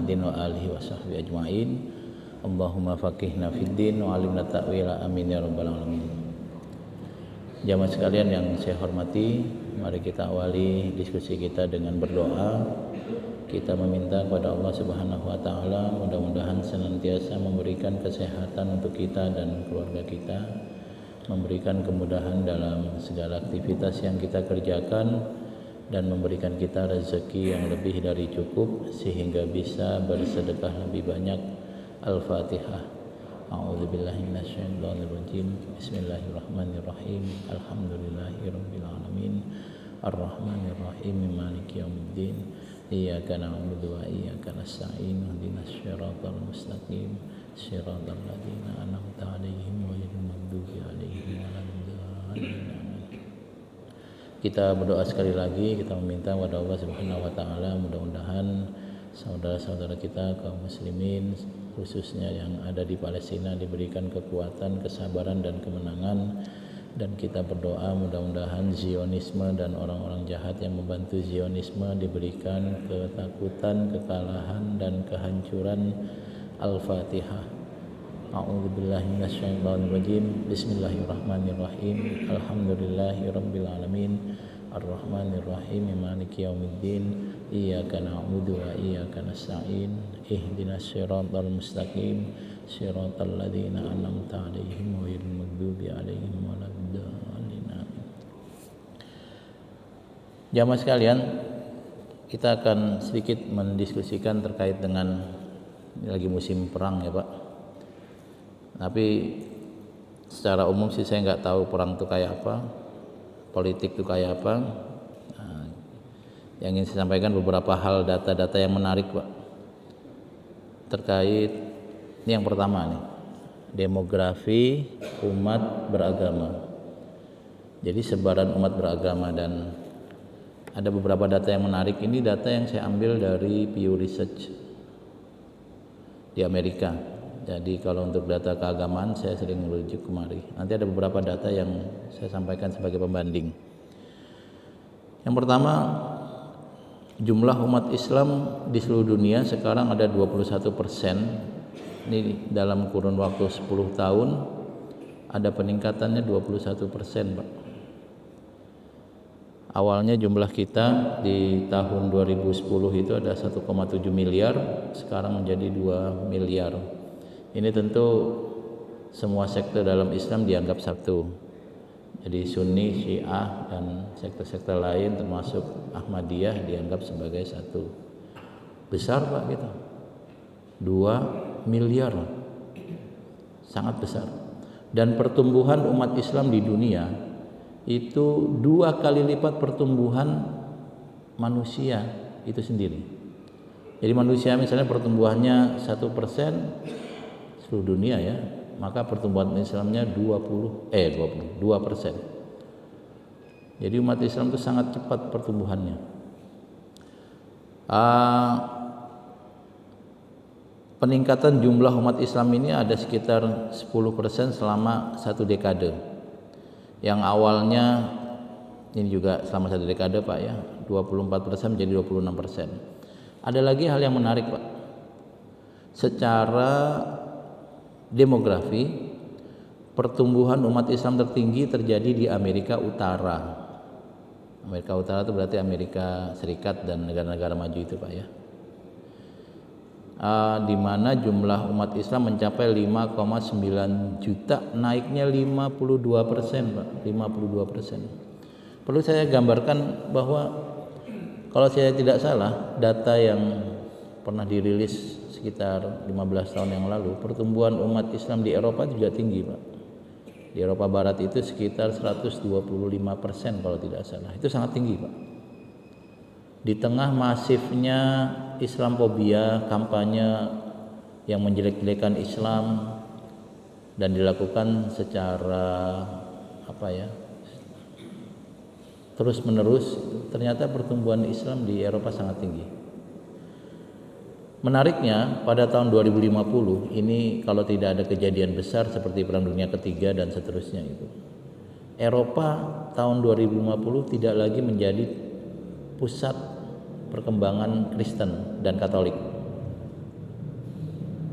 Muhammadin wa alihi wa sahbihi ajma'in. Allahumma faqihna fid din wa 'allimna ta'wila, amin ya rabbal alamin. Jamaah sekalian yang saya hormati, mari kita awali diskusi kita dengan berdoa. Kita meminta kepada Allah Subhanahu wa taala mudah-mudahan senantiasa memberikan kesehatan untuk kita dan keluarga kita, memberikan kemudahan dalam segala aktivitas yang kita kerjakan, dan memberikan kita rezeki yang lebih dari cukup sehingga bisa bersedekah lebih banyak. Al-Fatihah. A'udzubillahi minasyaitonir rajim. Bismillahirrahmanirrahim. Alhamdulillahirabbil alamin. Arrahmanir rahim. Maliki yaumiddin. Iyyaka na'budu wa iyyaka nasta'in. Ihdinas siratal mustaqim. Siratal ladzina an'amta 'alaihim ghairil maghdubi alaihim waladdallin. Kita berdoa sekali lagi, kita meminta kepada Allah Subhanahu wa taala mudah-mudahan saudara-saudara kita kaum muslimin khususnya yang ada di Palestina diberikan kekuatan, kesabaran dan kemenangan, dan kita berdoa mudah-mudahan Zionisme dan orang-orang jahat yang membantu Zionisme diberikan ketakutan, kekalahan dan kehancuran. Al-Fatihah. A'udzubillahi minasyaitonir rajim. Bismillahirrahmanirrahim. Alhamdulillahirabbil alamin. Arrahmanir rahim. Maliki yaumiddin. Iyyaka na'budu wa iyyaka nasta'in. Ihdinas siratal mustaqim. Siratal ladzina an'amta 'alaihim ghairil maghdubi alaihim waladdallin. Jamaah sekalian, kita akan sedikit mendiskusikan terkait dengan ini lagi musim perang ya Pak. Tapi secara umum sih saya nggak tahu perang itu kayak apa, politik itu kayak apa. Nah, yang ingin saya sampaikan beberapa hal data-data yang menarik Pak terkait ini. Yang pertama nih, demografi umat beragama. Jadi sebaran umat beragama, dan ada beberapa data yang menarik. Ini data yang saya ambil dari Pew Research di Amerika. Jadi kalau untuk data keagamaan saya sering merujuk kemari. Nanti ada beberapa data yang saya sampaikan sebagai pembanding. Yang pertama, jumlah umat Islam di seluruh dunia sekarang ada 21%. Ini dalam kurun waktu 10 tahun ada peningkatannya 21%, Pak. Awalnya jumlah kita di tahun 2010 itu ada 1,7 miliar, sekarang menjadi 2 miliar. Ini tentu semua sektor dalam Islam dianggap satu. Jadi Sunni, Syiah, dan sektor-sektor lain termasuk Ahmadiyah dianggap sebagai satu. Besar Pak gitu. 2 miliar. Sangat besar. Dan pertumbuhan umat Islam di dunia itu 2 kali lipat pertumbuhan manusia itu sendiri. Jadi manusia misalnya pertumbuhannya 1% seluruh dunia ya, maka pertumbuhan Islamnya 2%. Jadi umat Islam itu sangat cepat pertumbuhannya. Peningkatan jumlah umat Islam ini ada sekitar 10% selama 1 dekade. Yang awalnya ini juga selama 1 dekade Pak ya, 24% menjadi 26%. Ada lagi hal yang menarik Pak. Secara demografi, pertumbuhan umat Islam tertinggi terjadi di Amerika Utara. Amerika Utara itu berarti Amerika Serikat dan negara-negara maju itu Pak ya. Di mana jumlah umat Islam mencapai 5,9 juta, naiknya 52% Pak, 52%. Perlu saya gambarkan bahwa kalau saya tidak salah, data yang pernah dirilis sekitar 15 tahun yang lalu, pertumbuhan umat Islam di Eropa juga tinggi Pak. Di Eropa Barat itu sekitar 125% kalau tidak salah. Itu sangat tinggi Pak. Di tengah masifnya Islamfobia, kampanye yang menjelek-jelekan Islam dan dilakukan secara terus menerus, ternyata pertumbuhan Islam di Eropa sangat tinggi. Menariknya pada tahun 2050 ini, kalau tidak ada kejadian besar seperti Perang Dunia Ketiga dan seterusnya itu, Eropa tahun 2050 tidak lagi menjadi pusat perkembangan Kristen dan Katolik.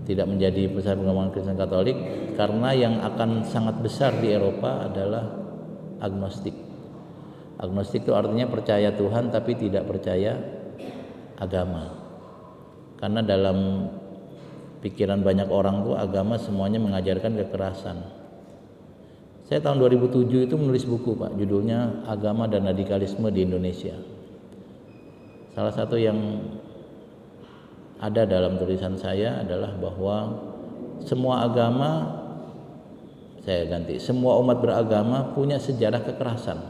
tidak menjadi pusat pengembangan Kristen Katolik karena yang akan sangat besar di Eropa adalah agnostik. Agnostik itu artinya percaya Tuhan tapi tidak percaya agama. Karena dalam pikiran banyak orang tuh agama semuanya mengajarkan kekerasan. Saya tahun 2007 itu menulis buku Pak, judulnya Agama dan Radikalisme di Indonesia. Salah satu yang ada dalam tulisan saya adalah bahwa semua agama, semua umat beragama punya sejarah kekerasan.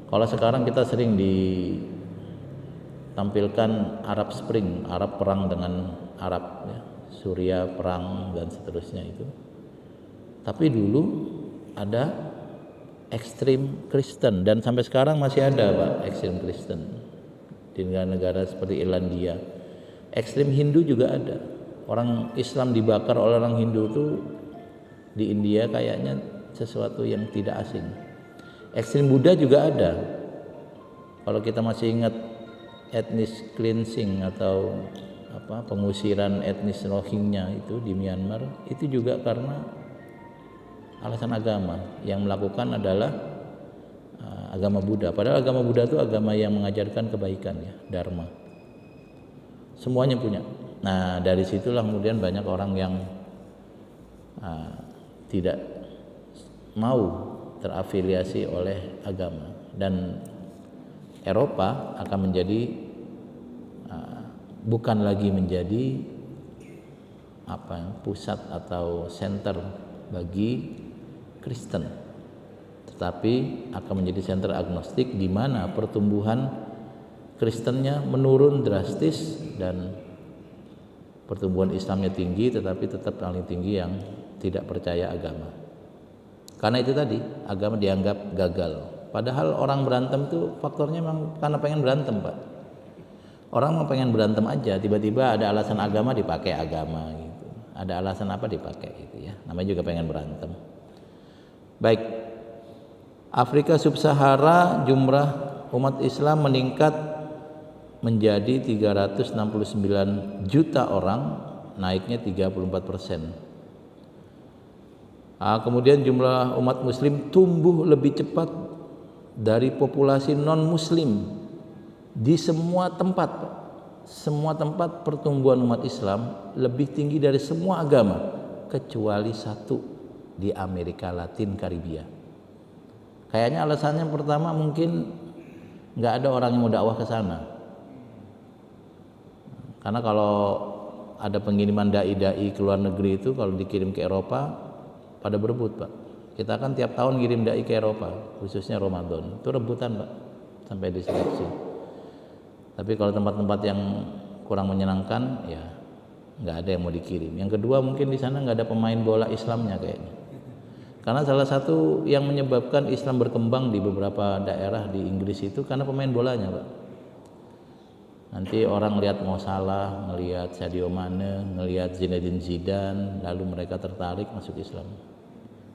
Kalau sekarang kita sering ditampilkan Arab Spring, Arab perang dengan Arab, ya, Suriah perang dan seterusnya itu. Tapi dulu ada ekstrim Kristen dan sampai sekarang masih ada Pak ekstrim Kristen di negara-negara seperti Irlandia. Ekstrim Hindu juga ada. Orang Islam dibakar oleh orang Hindu itu di India kayaknya sesuatu yang tidak asing. Ekstrim Buddha juga ada. Kalau kita masih ingat etnis cleansing atau pengusiran etnis Rohingya itu di Myanmar, itu juga karena alasan agama. Yang melakukan adalah agama Buddha. Padahal agama Buddha itu agama yang mengajarkan kebaikan, ya, dharma. Semuanya punya. Nah, dari situlah kemudian banyak orang yang tidak mau terafiliasi oleh agama, dan Eropa akan menjadi bukan lagi menjadi pusat atau center bagi Kristen, tetapi akan menjadi center agnostik di mana pertumbuhan Kristennya menurun drastis dan pertumbuhan Islamnya tinggi, tetapi tetap paling tinggi yang tidak percaya agama. Karena itu tadi agama dianggap gagal. Padahal orang berantem tuh faktornya memang karena pengen berantem Pak. Orang mau pengen berantem aja, tiba-tiba ada alasan agama dipakai agama gitu. Ada alasan apa dipakai gitu ya. Namanya juga pengen berantem. Baik, Afrika Sub-Sahara jumlah umat Islam meningkat menjadi 369 juta orang, naiknya 34%. Kemudian jumlah umat Muslim tumbuh lebih cepat dari populasi non-Muslim di semua tempat. Semua tempat pertumbuhan umat Islam lebih tinggi dari semua agama kecuali satu, di Amerika Latin Karibia. Kayaknya alasannya pertama mungkin nggak ada orang yang mau dakwah ke sana. Karena kalau ada pengiriman dai-dai ke luar negeri itu kalau dikirim ke Eropa pada berebut Pak. Kita kan tiap tahun ngirim dai ke Eropa, khususnya Ramadan. Itu rebutan Pak sampai diseleksi. Tapi kalau tempat-tempat yang kurang menyenangkan ya nggak ada yang mau dikirim. Yang kedua mungkin di sana nggak ada pemain bola Islamnya kayaknya. Karena salah satu yang menyebabkan Islam berkembang di beberapa daerah di Inggris itu karena pemain bolanya Pak. Nanti orang lihat Mo Salah, ngelihat Sadio Mane, ngelihat Zinedine Zidane, lalu mereka tertarik masuk Islam.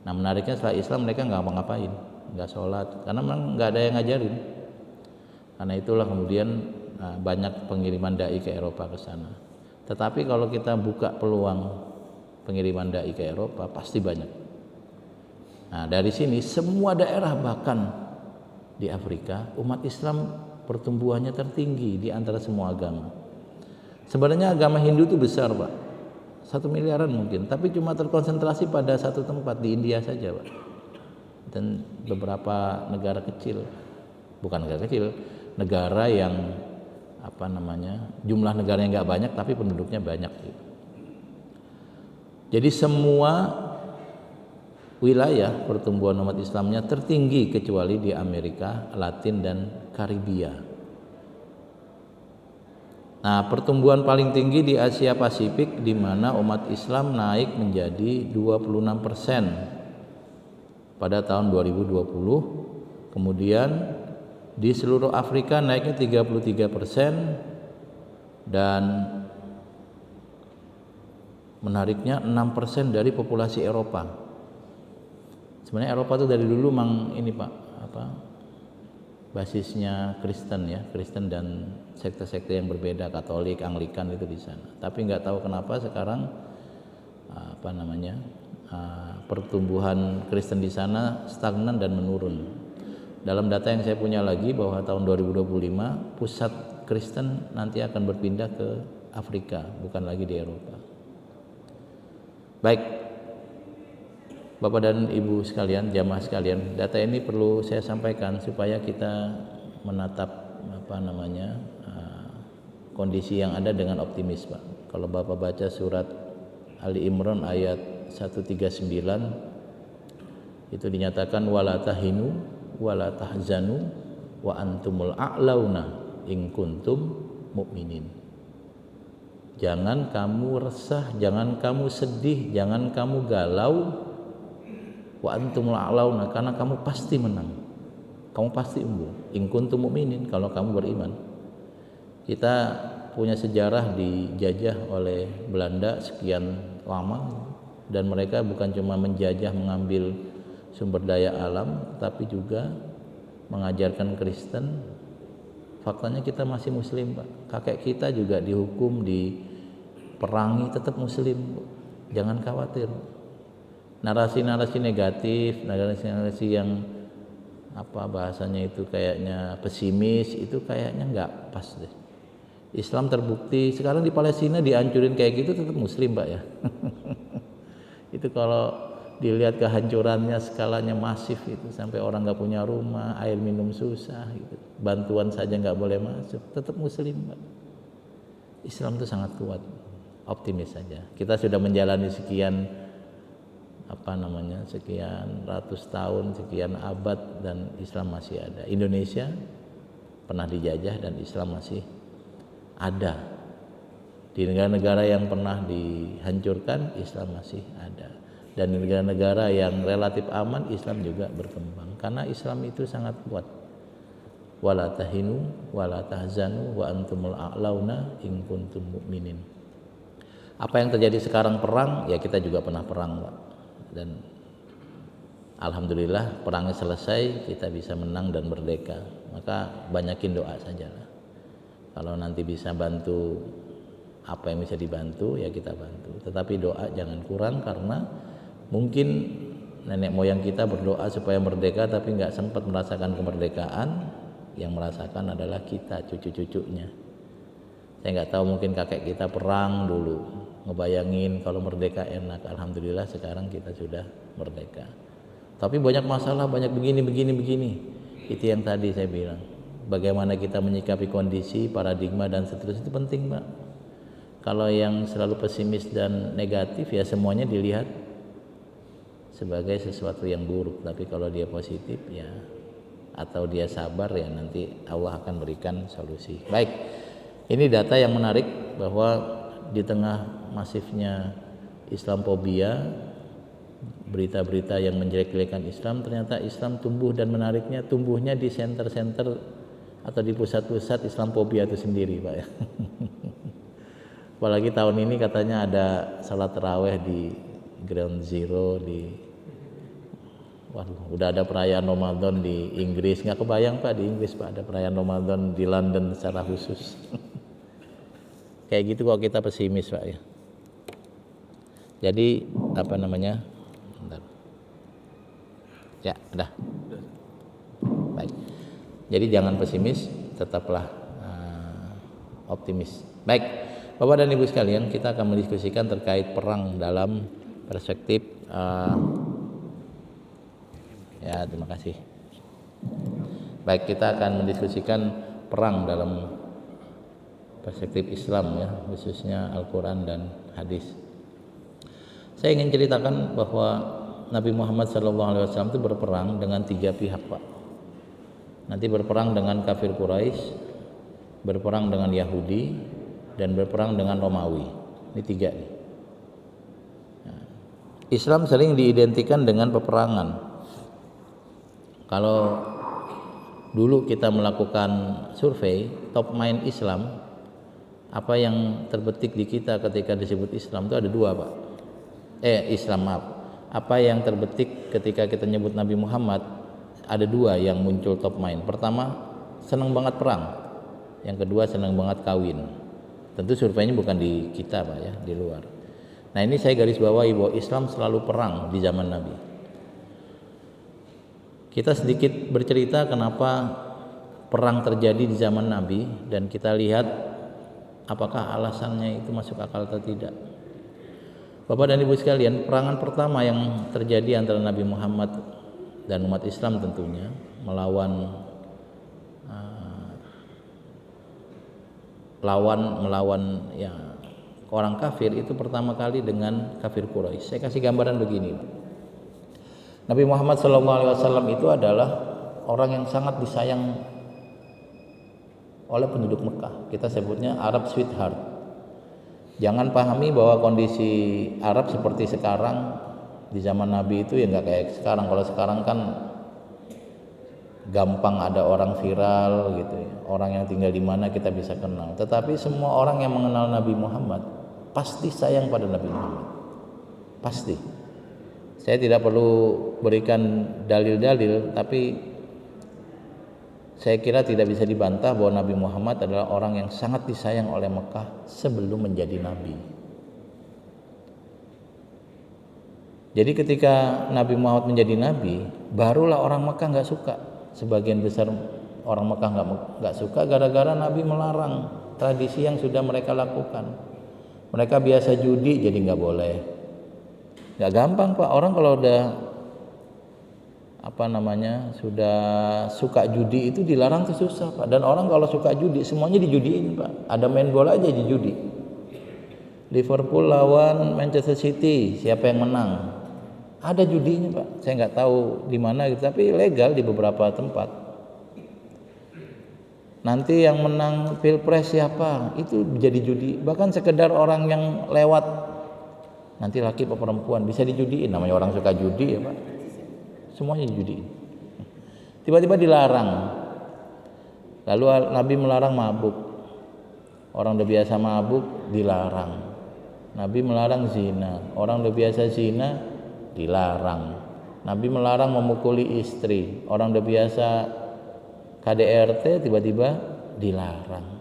Nah menariknya setelah Islam mereka nggak ngapa-ngapain, nggak sholat, karena memang nggak ada yang ngajarin. Karena itulah kemudian banyak pengiriman dai ke Eropa ke sana. Tetapi kalau kita buka peluang pengiriman dai ke Eropa pasti banyak. Nah dari sini semua daerah bahkan di Afrika umat Islam pertumbuhannya tertinggi di antara semua agama. Sebenarnya agama Hindu itu besar Pak, 1 miliaran mungkin, tapi cuma terkonsentrasi pada satu tempat di India saja Pak, dan beberapa negara kecil, bukan negara kecil, negara yang jumlah negaranya nggak banyak tapi penduduknya banyak. Jadi semua wilayah pertumbuhan umat Islamnya tertinggi kecuali di Amerika Latin dan Karibia. Nah, pertumbuhan paling tinggi di Asia Pasifik di mana umat Islam naik menjadi 26% pada tahun 2020. Kemudian di seluruh Afrika naiknya 33% dan menariknya 6% dari populasi Eropa. Sebenarnya Eropa itu dari dulu memang ini Pak, basisnya Kristen ya, Kristen dan sekte-sekte yang berbeda, Katolik, Anglikan itu di sana. Tapi nggak tahu kenapa sekarang pertumbuhan Kristen di sana stagnan dan menurun. Dalam data yang saya punya lagi bahwa tahun 2025 pusat Kristen nanti akan berpindah ke Afrika, bukan lagi di Eropa. Baik, Bapak dan Ibu sekalian, jamaah sekalian, data ini perlu saya sampaikan supaya kita menatap kondisi yang ada dengan optimis, Pak. Kalau Bapak baca surat Ali Imran ayat 139 itu dinyatakan wala tahinu wala tahzanu wa antumul a'launa in kuntum mu'minin. Jangan kamu resah, jangan kamu sedih, jangan kamu galau, wa antumul a'launa, karena kamu pasti menang, kamu pasti unggul, in kuntum mu'minin, kalau kamu beriman. Kita punya sejarah dijajah oleh Belanda sekian lama, dan mereka bukan cuma menjajah mengambil sumber daya alam, tapi juga mengajarkan Kristen. Faktanya kita masih muslim, Pak. Kakek kita juga dihukum, diperangi, tetap muslim. Jangan khawatir. Narasi-narasi negatif, narasi-narasi yang bahasanya itu kayaknya pesimis, itu kayaknya nggak pas deh. Islam terbukti sekarang di Palestina dihancurin kayak gitu tetap muslim, Pak ya. Itu kalau dilihat kehancurannya skalanya masif itu, sampai orang nggak punya rumah, air minum susah gitu, bantuan saja nggak boleh masuk, tetap muslim, Pak. Islam itu sangat kuat, optimis saja. Kita sudah menjalani sekian sekian ratus tahun, sekian abad, dan Islam masih ada. Indonesia pernah dijajah dan Islam masih ada. Di negara-negara yang pernah dihancurkan, Islam masih ada. Dan di negara-negara yang relatif aman, Islam juga berkembang. Karena Islam itu sangat kuat. Wala tahinu wala tahzanu wa antumul a'launa in kuntum mu'minin. Apa yang terjadi sekarang perang, ya kita juga pernah perang, Pak. Dan alhamdulillah perangnya selesai, kita bisa menang dan merdeka. Maka banyakin doa sajalah. Kalau nanti bisa bantu apa yang bisa dibantu, ya kita bantu. Tetapi doa jangan kurang, karena mungkin nenek moyang kita berdoa supaya merdeka tapi nggak sempat merasakan kemerdekaan. Yang merasakan adalah kita, cucu-cucunya. Saya nggak tahu, mungkin kakek kita perang dulu, ngebayangin kalau merdeka enak. Alhamdulillah sekarang kita sudah merdeka. Tapi banyak masalah, banyak begini. Itu yang tadi saya bilang. Bagaimana kita menyikapi kondisi, paradigma dan seterusnya itu penting, Pak. Kalau yang selalu pesimis dan negatif, ya semuanya dilihat sebagai sesuatu yang buruk. Tapi kalau dia positif, ya, atau dia sabar, ya nanti Allah akan berikan solusi. Baik, ini data yang menarik bahwa di tengah masifnya Islamophobia, berita-berita yang menjelek-jelekan Islam, ternyata Islam tumbuh, dan menariknya tumbuhnya di center-center atau di pusat-pusat Islamophobia itu sendiri, Pak ya. Apalagi tahun ini katanya ada salat tarawih di Ground Zero udah ada perayaan Ramadan di Inggris. Nggak kebayang, Pak, di Inggris, Pak, ada perayaan Ramadan, di London secara khusus. Kayak gitu kok kita pesimis, Pak ya. Jadi bentar. Ya, udah. Baik. Jadi jangan pesimis, tetaplah optimis. Baik, Bapak dan Ibu sekalian, kita akan mendiskusikan terkait perang dalam perspektif terima kasih. Baik, kita akan mendiskusikan perang dalam perspektif Islam ya, khususnya Al-Quran dan hadis. Saya ingin ceritakan bahwa Nabi Muhammad SAW itu berperang dengan 3 pihak, Pak. Nanti berperang dengan kafir Quraisy, berperang dengan Yahudi, dan berperang dengan Romawi. Ini 3 nih. Islam sering diidentikan dengan peperangan. Kalau dulu kita melakukan survei top mind Islam, apa yang terbetik di kita ketika disebut Islam itu ada 2, Pak. Islam, maaf. Apa yang terbetik ketika kita nyebut Nabi Muhammad, ada dua yang muncul top mind. Pertama, senang banget perang. Yang kedua, senang banget kawin. Tentu surveinya bukan di kita Pak ya, di luar. Nah ini saya garis bawahi bahwa Islam selalu perang di zaman Nabi. Kita sedikit bercerita kenapa perang terjadi di zaman Nabi dan kita lihat apakah alasannya itu masuk akal atau tidak. Bapak dan Ibu sekalian, perangan pertama yang terjadi antara Nabi Muhammad dan umat Islam tentunya melawan ya orang kafir itu pertama kali dengan kafir Quraisy. Saya kasih gambaran begini. Nabi Muhammad SAW itu adalah orang yang sangat disayang oleh penduduk Mekah. Kita sebutnya Arab sweetheart. Jangan pahami bahwa kondisi Arab seperti sekarang di zaman Nabi itu ya nggak kayak sekarang. Kalau sekarang kan gampang ada orang viral gitu ya. Orang yang tinggal di mana kita bisa kenal. Tetapi semua orang yang mengenal Nabi Muhammad pasti sayang pada Nabi Muhammad. Pasti. Saya tidak perlu berikan dalil-dalil, tapi saya kira tidak bisa dibantah bahwa Nabi Muhammad adalah orang yang sangat disayang oleh Mekah sebelum menjadi Nabi. Jadi ketika Nabi Muhammad menjadi Nabi, barulah orang Mekah nggak suka. Sebagian besar orang Mekah nggak suka gara-gara Nabi melarang tradisi yang sudah mereka lakukan. Mereka biasa judi jadi nggak boleh. Nggak gampang Pak, orang kalau udah sudah suka judi itu dilarang tuh susah Pak. Dan orang kalau suka judi semuanya dijudiin Pak. Ada main bola aja dijudi. Liverpool lawan Manchester City, siapa yang menang? Ada judinya Pak. Saya nggak tahu di mana gitu, tapi legal di beberapa tempat. Nanti yang menang Pilpres siapa? Itu jadi judi. Bahkan sekedar orang yang lewat, nanti laki atau perempuan bisa dijudiin, namanya orang suka judi ya Pak. Semuanya dijudiin. Tiba-tiba dilarang. Lalu Nabi melarang mabuk. Orang udah biasa mabuk dilarang. Nabi melarang zina. Orang udah biasa zina dilarang. Nabi melarang memukuli istri. Orang udah biasa KDRT tiba-tiba dilarang.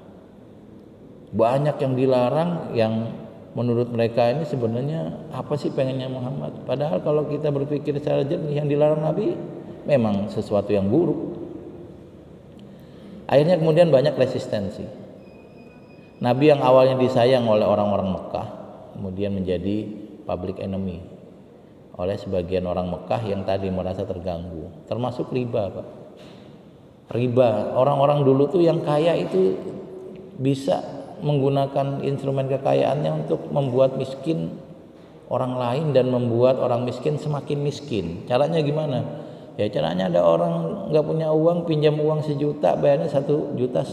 Banyak yang dilarang yang menurut mereka ini sebenarnya apa sih pengennya Muhammad? Padahal kalau kita berpikir secara jernih, yang dilarang Nabi memang sesuatu yang buruk. Akhirnya kemudian banyak resistensi. Nabi yang awalnya disayang oleh orang-orang Mekah kemudian menjadi public enemy oleh sebagian orang Mekah yang tadi merasa terganggu. Termasuk riba Pak. Riba, orang-orang dulu tuh yang kaya itu bisa menggunakan instrumen kekayaannya untuk membuat miskin orang lain dan membuat orang miskin semakin miskin. Caranya gimana? Ya caranya ada orang nggak punya uang, pinjam uang 1 juta, bayarnya 1,5 juta.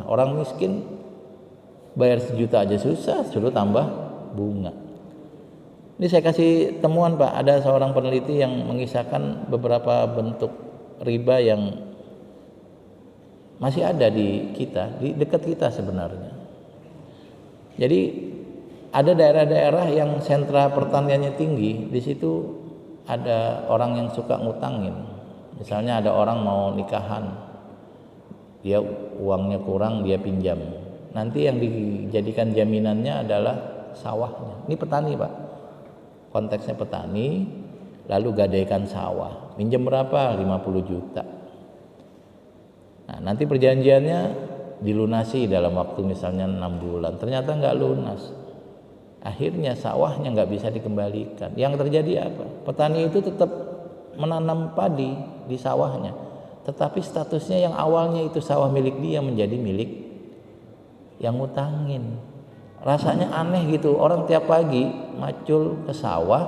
Orang miskin bayar 1 juta aja susah, suruh tambah bunga. Ini saya kasih temuan Pak, ada seorang peneliti yang mengisahkan beberapa bentuk riba yang masih ada di kita, di dekat kita sebenarnya. Jadi ada daerah-daerah yang sentra pertaniannya tinggi, di situ ada orang yang suka ngutangin. Misalnya ada orang mau nikahan, dia uangnya kurang, dia pinjam. Nanti yang dijadikan jaminannya adalah sawahnya. Ini petani Pak, konteksnya petani, lalu gadaikan sawah. Pinjam berapa? 50 juta. Nah nanti perjanjiannya dilunasi dalam waktu misalnya 6 bulan, ternyata nggak lunas, akhirnya sawahnya nggak bisa dikembalikan. Yang terjadi apa? Petani itu tetap menanam padi di sawahnya, tetapi statusnya yang awalnya itu sawah milik dia menjadi milik yang ngutangin. Rasanya aneh gitu, orang tiap pagi macul ke sawah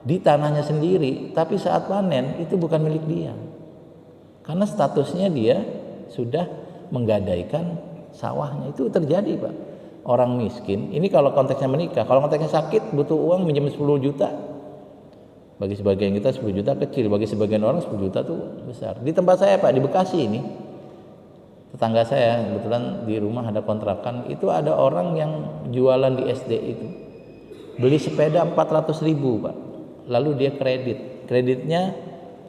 di tanahnya sendiri, tapi saat panen itu bukan milik dia, karena statusnya dia sudah menggadaikan sawahnya. Itu terjadi Pak. Orang miskin, ini kalau konteksnya menikah, kalau konteksnya sakit butuh uang minjem 10 juta. Bagi sebagian kita 10 juta kecil, bagi sebagian orang 10 juta tuh besar. Di tempat saya Pak, di Bekasi ini, tetangga saya kebetulan di rumah ada kontrakan, itu ada orang yang jualan di SD itu. Beli sepeda 400.000 Pak. Lalu dia kreditnya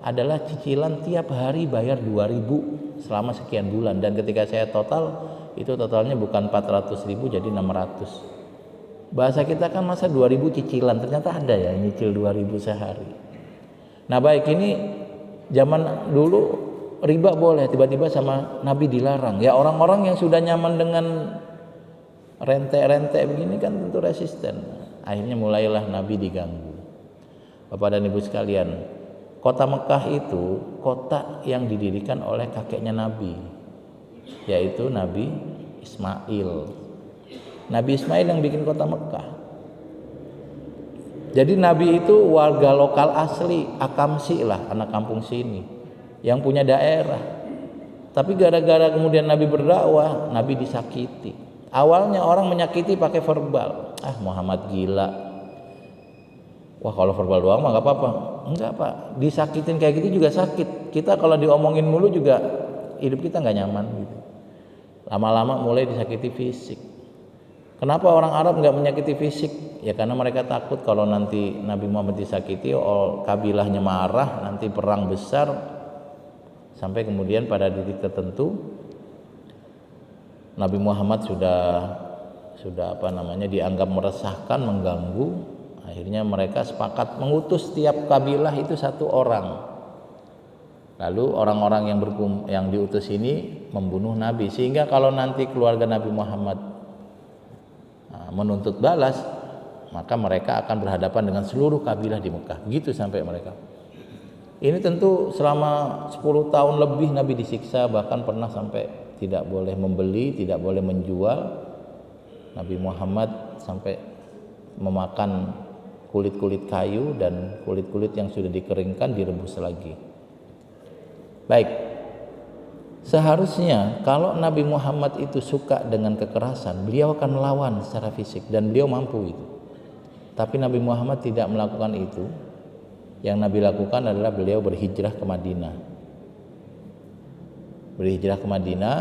adalah cicilan tiap hari bayar 2.000 selama sekian bulan, dan ketika saya total itu totalnya bukan 400.000 jadi 600. Bahasa kita kan masa 2.000 cicilan, ternyata ada ya nyicil 2.000 sehari. Nah baik, ini zaman dulu riba boleh, tiba-tiba sama Nabi dilarang. Ya orang-orang yang sudah nyaman dengan rente begini kan tentu resisten. Akhirnya mulailah Nabi diganggu. Bapak dan Ibu sekalian, kota Mekah itu kota yang didirikan oleh kakeknya Nabi, yaitu Nabi Ismail. Nabi Ismail yang bikin kota Mekah. Jadi Nabi itu warga lokal asli, Akamsi lah, anak kampung sini, yang punya daerah. Tapi gara-gara kemudian Nabi berdakwah, Nabi disakiti. Awalnya orang menyakiti pakai verbal. Muhammad gila. Wah kalau verbal doang mah gak apa-apa. Enggak Pak, disakitin kayak gitu juga sakit. Kita kalau diomongin mulu juga hidup kita gak nyaman gitu. Lama-lama mulai disakiti fisik. Kenapa orang Arab nggak menyakiti fisik? Ya karena mereka takut kalau nanti Nabi Muhammad disakiti, kabilahnya marah, nanti perang besar, sampai kemudian pada titik tertentu Nabi Muhammad sudah dianggap meresahkan, mengganggu. Akhirnya mereka sepakat mengutus setiap kabilah itu satu orang. Lalu orang-orang yang diutus ini membunuh Nabi, sehingga kalau nanti keluarga Nabi Muhammad menuntut balas, maka mereka akan berhadapan dengan seluruh kabilah di Mekah. Gitu sampai mereka. Ini tentu selama 10 tahun lebih Nabi disiksa, bahkan pernah sampai tidak boleh membeli, tidak boleh menjual. Nabi Muhammad sampai memakan kulit-kulit kayu dan kulit-kulit yang sudah dikeringkan direbus lagi. Baik. Seharusnya kalau Nabi Muhammad itu suka dengan kekerasan, beliau akan melawan secara fisik, dan beliau mampu itu. Tapi Nabi Muhammad tidak melakukan itu. Yang Nabi lakukan adalah beliau berhijrah ke Madinah. Berhijrah ke Madinah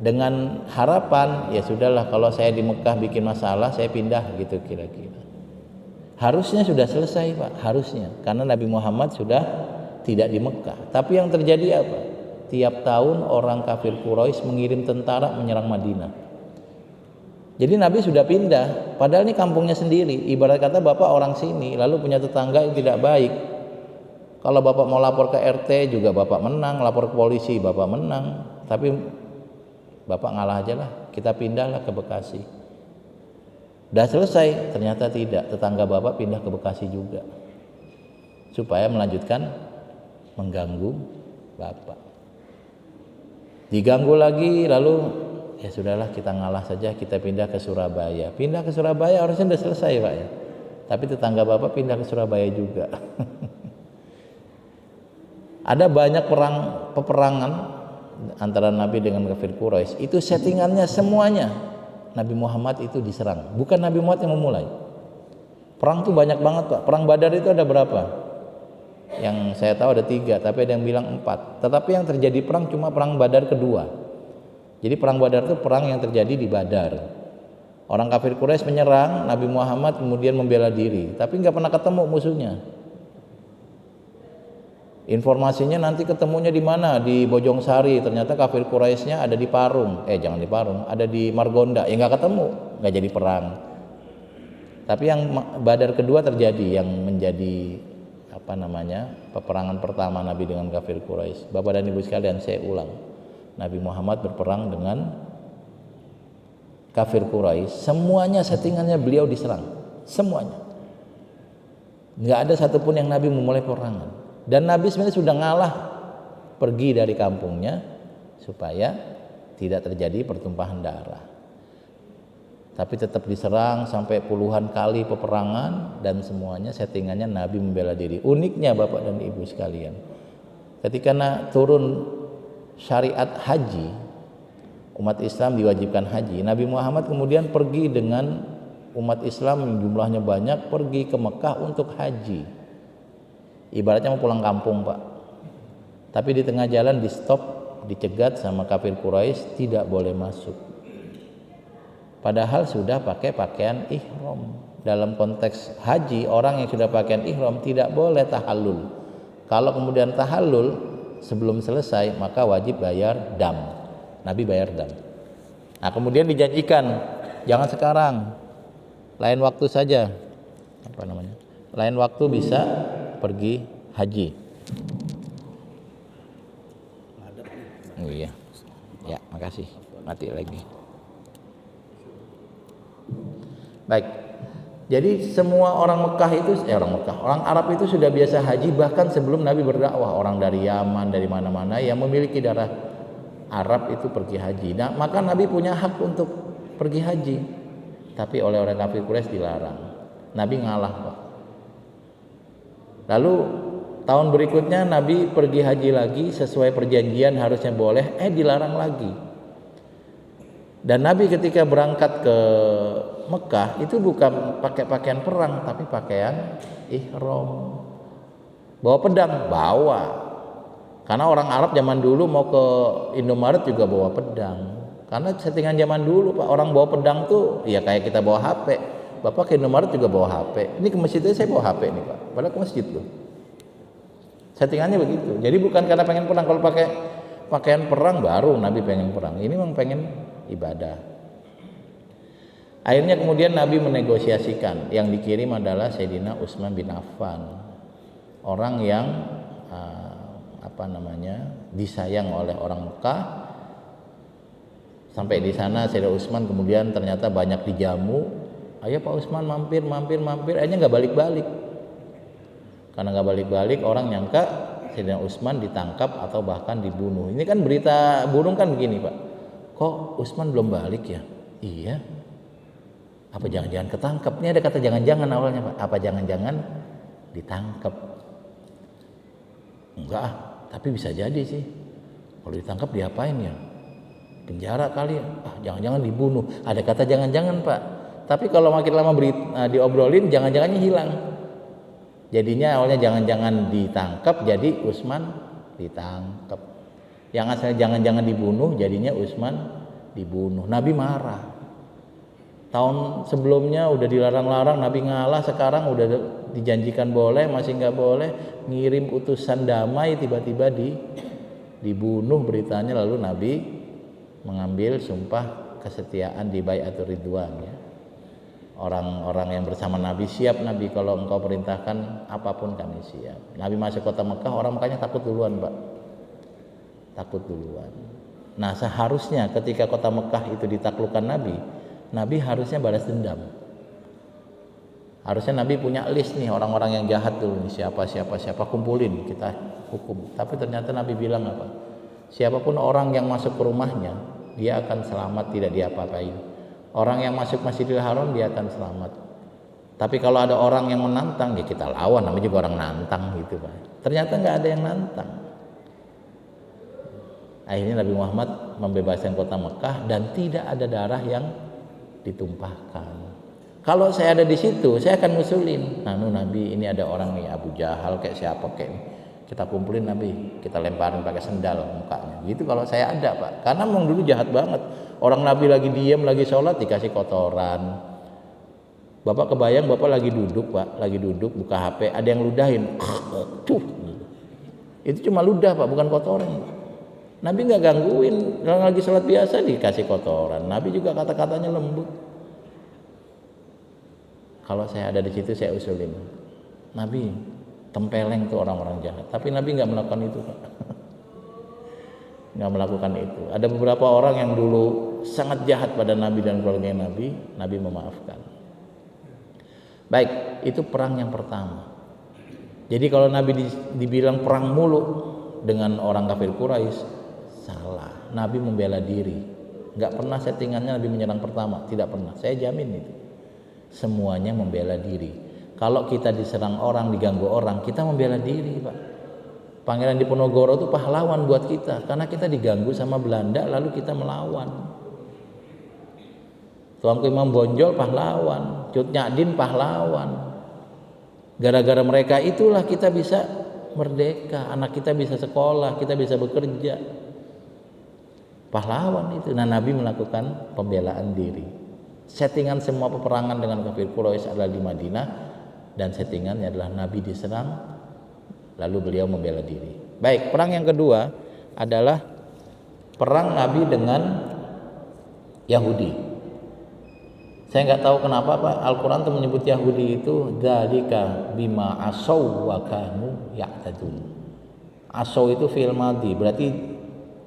dengan harapan, ya sudahlah kalau saya di Mekah bikin masalah, saya pindah gitu kira-kira. Harusnya sudah selesai Pak, harusnya. Karena Nabi Muhammad sudah tidak di Mekah. Tapi yang terjadi apa? Tiap tahun orang kafir Quraisy mengirim tentara menyerang Madinah. Jadi Nabi sudah pindah, padahal ini kampungnya sendiri. Ibarat kata Bapak orang sini, lalu punya tetangga yang tidak baik. Kalau Bapak mau lapor ke RT juga Bapak menang, lapor ke polisi Bapak menang. Tapi Bapak ngalah aja lah, kita pindahlah ke Bekasi. Udah selesai, ternyata tidak. Tetangga Bapak pindah ke Bekasi juga, supaya melanjutkan mengganggu Bapak. Diganggu lagi, lalu ya sudahlah kita ngalah saja, kita pindah ke Surabaya. Pindah ke Surabaya harusnya sudah selesai Pak ya. Tapi tetangga Bapak pindah ke Surabaya juga. Ada banyak peperangan antara Nabi dengan kafir Quraisy. Itu settingannya semuanya Nabi Muhammad itu diserang. Bukan Nabi Muhammad yang memulai. Perang tuh banyak banget Pak. Perang Badar itu ada berapa? Yang saya tahu ada 3, tapi ada yang bilang 4. Tetapi yang terjadi perang cuma perang Badar kedua. Jadi perang Badar itu perang yang terjadi di Badar. Orang kafir Quraisy menyerang, Nabi Muhammad kemudian membela diri, tapi nggak pernah ketemu musuhnya. Informasinya nanti ketemunya di mana? Di Bojong Sari. Ternyata kafir Quraisynya ada di Parung. Jangan di Parung, ada di Margonda. Ya nggak ketemu, nggak jadi perang. Tapi yang Badar kedua terjadi, yang menjadi peperangan pertama Nabi dengan kafir Quraisy. Bapak dan Ibu sekalian, saya ulang, Nabi Muhammad berperang dengan kafir Quraisy. Semuanya settingannya beliau diserang, semuanya. Nggak ada satupun yang Nabi memulai peperangan. Dan Nabi sebenarnya sudah ngalah, pergi dari kampungnya supaya tidak terjadi pertumpahan darah. Tapi tetap diserang sampai puluhan kali peperangan, dan semuanya settingannya Nabi membela diri. Uniknya Bapak dan Ibu sekalian, ketika turun syariat haji, umat Islam diwajibkan haji, Nabi Muhammad kemudian pergi dengan umat Islam yang jumlahnya banyak, pergi ke Mekah untuk haji. Ibaratnya mau pulang kampung Pak. Tapi di tengah jalan di stop, dicegat sama kafir Quraisy, tidak boleh masuk. Padahal sudah pakai pakaian ihram. Dalam konteks haji, orang yang sudah pakaian ihram tidak boleh tahallul. Kalau kemudian tahallul sebelum selesai, maka wajib bayar dam. Nabi bayar dam. Nah, kemudian dijanjikan, jangan sekarang, lain waktu saja. Lain waktu bisa pergi haji. Oh iya. Ya, makasih. Mati lagi. Baik. Jadi semua orang Mekah itu orang Arab itu sudah biasa haji bahkan sebelum Nabi berdakwah. Orang dari Yaman, dari mana-mana yang memiliki darah Arab itu pergi haji. Nah, maka Nabi punya hak untuk pergi haji. Tapi oleh orang kafir Quraisy dilarang. Nabi ngalah, Pak. Lalu tahun berikutnya Nabi pergi haji lagi sesuai perjanjian harusnya boleh, dilarang lagi. Dan Nabi ketika berangkat ke Mekah itu bukan pakai pakaian perang tapi pakaian ihram. Bawa pedang, bawa. Karena orang Arab zaman dulu mau ke Indomaret juga bawa pedang. Karena settingan zaman dulu, Pak, orang bawa pedang tuh ya kayak kita bawa HP. Bapak ke Indomaret juga bawa HP. Ini ke masjid saya bawa HP nih, Pak. Padahal ke masjid loh. Settingannya begitu. Jadi bukan karena pengen perang. Kalau pakai pakaian perang baru Nabi pengen perang. Ini memang pengen ibadah. Akhirnya kemudian Nabi menegosiasikan. Yang dikirim adalah Sayyidina Utsman bin Affan, orang yang disayang oleh orang Mekah. Sampai di sana Sayyidina Utsman kemudian ternyata banyak dijamu. Ayo Pak Utsman mampir. Akhirnya nggak balik-balik. Karena nggak balik-balik, orang nyangka Sayyidina Utsman ditangkap atau bahkan dibunuh. Ini kan berita burung kan begini, Pak. Kok Utsman belum balik ya? Iya. Apa jangan-jangan ketangkep? Ini ada kata jangan-jangan awalnya, Pak. Apa jangan-jangan ditangkap? Enggak, tapi bisa jadi sih. Kalau ditangkap diapain ya? Penjara kali ya? Jangan-jangan dibunuh. Ada kata jangan-jangan, Pak. Tapi kalau makin lama diobrolin, jangan-jangannya hilang. Jadinya awalnya jangan-jangan ditangkap, jadi Utsman ditangkap. Yang asalnya jangan-jangan dibunuh, jadinya Utsman dibunuh. Nabi marah. Tahun sebelumnya udah dilarang-larang, Nabi ngalah. Sekarang udah dijanjikan boleh, masih nggak boleh. Ngirim utusan damai, tiba-tiba dibunuh beritanya. Lalu Nabi mengambil sumpah kesetiaan di Bai'atur Ridwan ya. Orang-orang yang bersama Nabi, siap Nabi, kalau engkau perintahkan apapun kami siap. Nabi masuk kota Mekah, orang Mekahnya takut duluan, Pak. Takut duluan. Nah, seharusnya ketika kota Mekah itu ditaklukkan Nabi harusnya balas dendam. Harusnya Nabi punya list nih orang-orang yang jahat dulu nih, siapa kumpulin, kita hukum. Tapi ternyata Nabi bilang apa? Siapapun orang yang masuk ke rumahnya, dia akan selamat, tidak diapa-apain. Orang yang masuk Masjidil Haram dia akan selamat. Tapi kalau ada orang yang menantang, ya kita lawan, namanya juga orang nantang gitu, Pak. Ternyata nggak ada yang nantang. Akhirnya Nabi Muhammad membebaskan kota Mekah dan tidak ada darah yang ditumpahkan. Kalau saya ada di situ, saya akan ngusulin. Nabi, ini ada orang nih Abu Jahal kayak siapa kayak nih. Kita kumpulin Nabi, kita lemparin pakai sendal mukanya. Gitu kalau saya ada, Pak. Karena memang dulu jahat banget. Orang Nabi lagi diam, lagi sholat dikasih kotoran. Bapak kebayang Bapak lagi duduk, Pak, lagi duduk buka HP, ada yang ludahin. Itu cuma ludah, Pak, bukan kotoran. Nabi nggak gangguin, kalau lagi sholat biasa dikasih kotoran. Nabi juga kata-katanya lembut. Kalau saya ada di situ saya usulin, Nabi tempeleng tuh orang-orang jahat. Tapi Nabi nggak melakukan itu, Pak. Nggak melakukan itu. Ada beberapa orang yang dulu sangat jahat pada Nabi dan keluarga Nabi memaafkan. Baik, itu perang yang pertama. Jadi kalau Nabi dibilang perang mulu dengan orang kafir Quraisy, salah. Nabi membela diri. Nggak pernah settingannya Nabi menyerang pertama, tidak pernah. Saya jamin itu. Semuanya membela diri. Kalau kita diserang orang, diganggu orang, kita membela diri, Pak. Pangeran Diponegoro itu pahlawan buat kita karena kita diganggu sama Belanda lalu kita melawan. Tuanku Imam Bonjol pahlawan, Cut Nyak pahlawan. Gara-gara mereka itulah kita bisa merdeka, anak kita bisa sekolah, kita bisa bekerja. Pahlawan itu. Nah, Nabi melakukan pembelaan diri. Settingan semua peperangan dengan kafir Quraisy adalah di Madinah dan settingannya adalah Nabi diserang Lalu beliau membela diri. Baik, perang yang kedua adalah perang Nabi dengan Yahudi. Saya nggak tahu kenapa Pak, Al-Quran tuh menyebut Yahudi itu dzalika bima asaw wa kanu ya'tadun. Asaw itu fi'il madhi, berarti